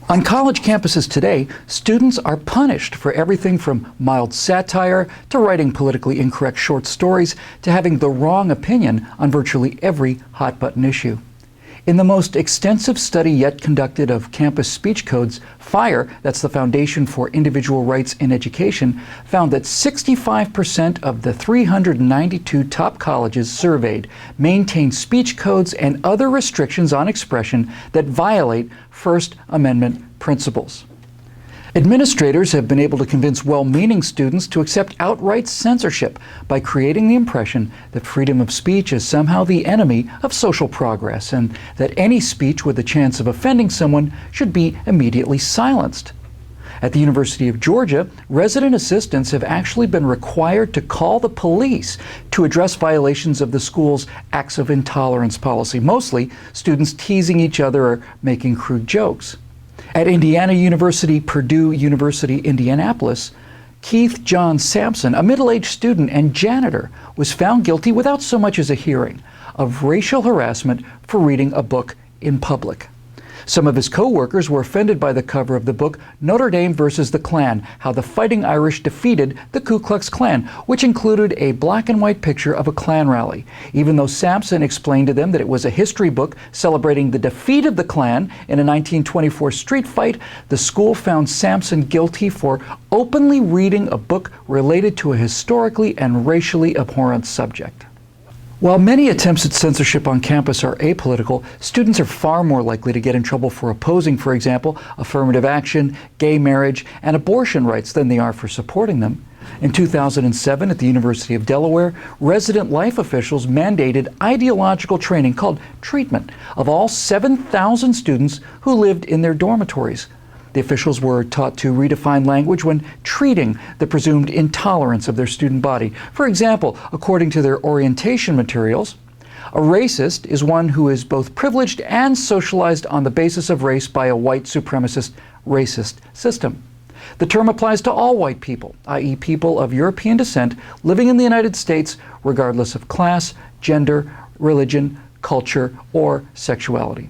On college campuses today, students are punished for everything from mild satire to writing politically incorrect short stories to having the wrong opinion on virtually every hot-button issue. In the most extensive study yet conducted of campus speech codes, FIRE, that's the Foundation for Individual Rights in Education, found that 65% of the 392 top colleges surveyed maintain speech codes and other restrictions on expression that violate First Amendment principles. Administrators have been able to convince well-meaning students to accept outright censorship by creating the impression that freedom of speech is somehow the enemy of social progress and that any speech with a chance of offending someone should be immediately silenced. At the University of Georgia, resident assistants have actually been required to call the police to address violations of the school's acts of intolerance policy, mostly students teasing each other or making crude jokes. At Indiana University, Purdue University, Indianapolis, Keith John Sampson, a middle-aged student and janitor, was found guilty without so much as a hearing of racial harassment for reading a book in public. Some of his co-workers were offended by the cover of the book Notre Dame versus the Klan, How the Fighting Irish Defeated the Ku Klux Klan, which included a black and white picture of a Klan rally. Even though Sampson explained to them that it was a history book celebrating the defeat of the Klan in a 1924 street fight, the school found Sampson guilty for openly reading a book related to a historically and racially abhorrent subject. While many attempts at censorship on campus are apolitical, students are far more likely to get in trouble for opposing, for example, affirmative action, gay marriage, and abortion rights than they are for supporting them. In 2007, at the University of Delaware, resident life officials mandated ideological training called treatment of all 7,000 students who lived in their dormitories. The officials were taught to redefine language when treating the presumed intolerance of their student body. For example, according to their orientation materials, a racist is one who is both privileged and socialized on the basis of race by a white supremacist racist system. The term applies to all white people, i.e. people of European descent living in the United States regardless of class, gender, religion, culture, or sexuality.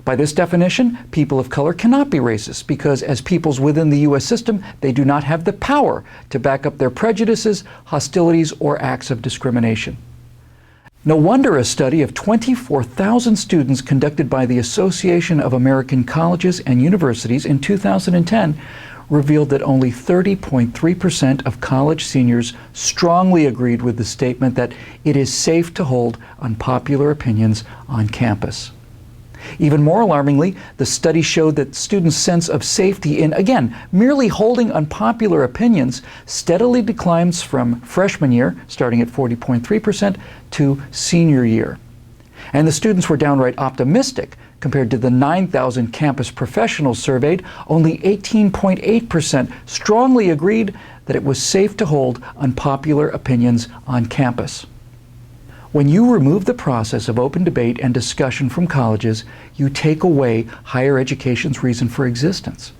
By this definition, people of color cannot be racist because as peoples within the U.S. system, they do not have the power to back up their prejudices, hostilities, or acts of discrimination. No wonder a study of 24,000 students conducted by the Association of American Colleges and Universities in 2010 revealed that only 30.3% of college seniors strongly agreed with the statement that it is safe to hold unpopular opinions on campus. Even more alarmingly, the study showed that students' sense of safety in, again, merely holding unpopular opinions steadily declines from freshman year, starting at 40.3%, to senior year. And the students were downright optimistic. Compared to the 9,000 campus professionals surveyed, only 18.8% strongly agreed that it was safe to hold unpopular opinions on campus. When you remove the process of open debate and discussion from colleges, you take away higher education's reason for existence.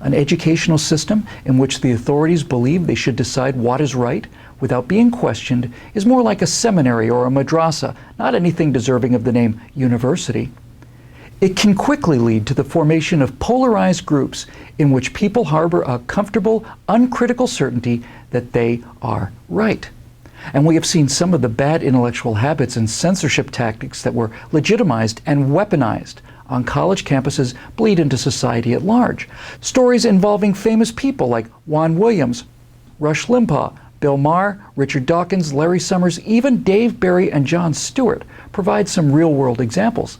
An educational system in which the authorities believe they should decide what is right without being questioned is more like a seminary or a madrasa, not anything deserving of the name university. It can quickly lead to the formation of polarized groups in which people harbor a comfortable, uncritical certainty that they are right. And we have seen some of the bad intellectual habits and censorship tactics that were legitimized and weaponized on college campuses bleed into society at large. Stories involving famous people like Juan Williams, Rush Limbaugh, Bill Maher, Richard Dawkins, Larry Summers, even Dave Barry and Jon Stewart provide some real-world examples.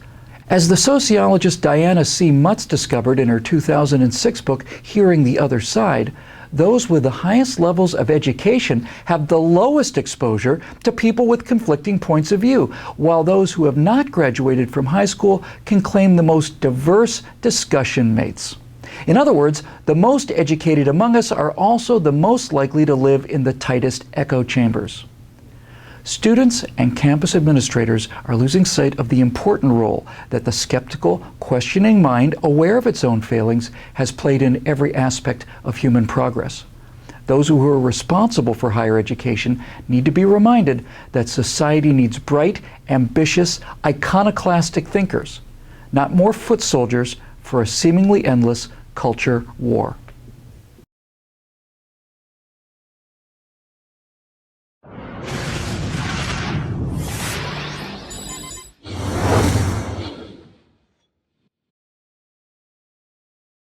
As the sociologist Diana C. Mutz discovered in her 2006 book, Hearing the Other Side, those with the highest levels of education have the lowest exposure to people with conflicting points of view, while those who have not graduated from high school can claim the most diverse discussion mates. In other words, the most educated among us are also the most likely to live in the tightest echo chambers. Students and campus administrators are losing sight of the important role that the skeptical, questioning mind, aware of its own failings, has played in every aspect of human progress. Those who are responsible for higher education need to be reminded that society needs bright, ambitious, iconoclastic thinkers, not more foot soldiers for a seemingly endless culture war.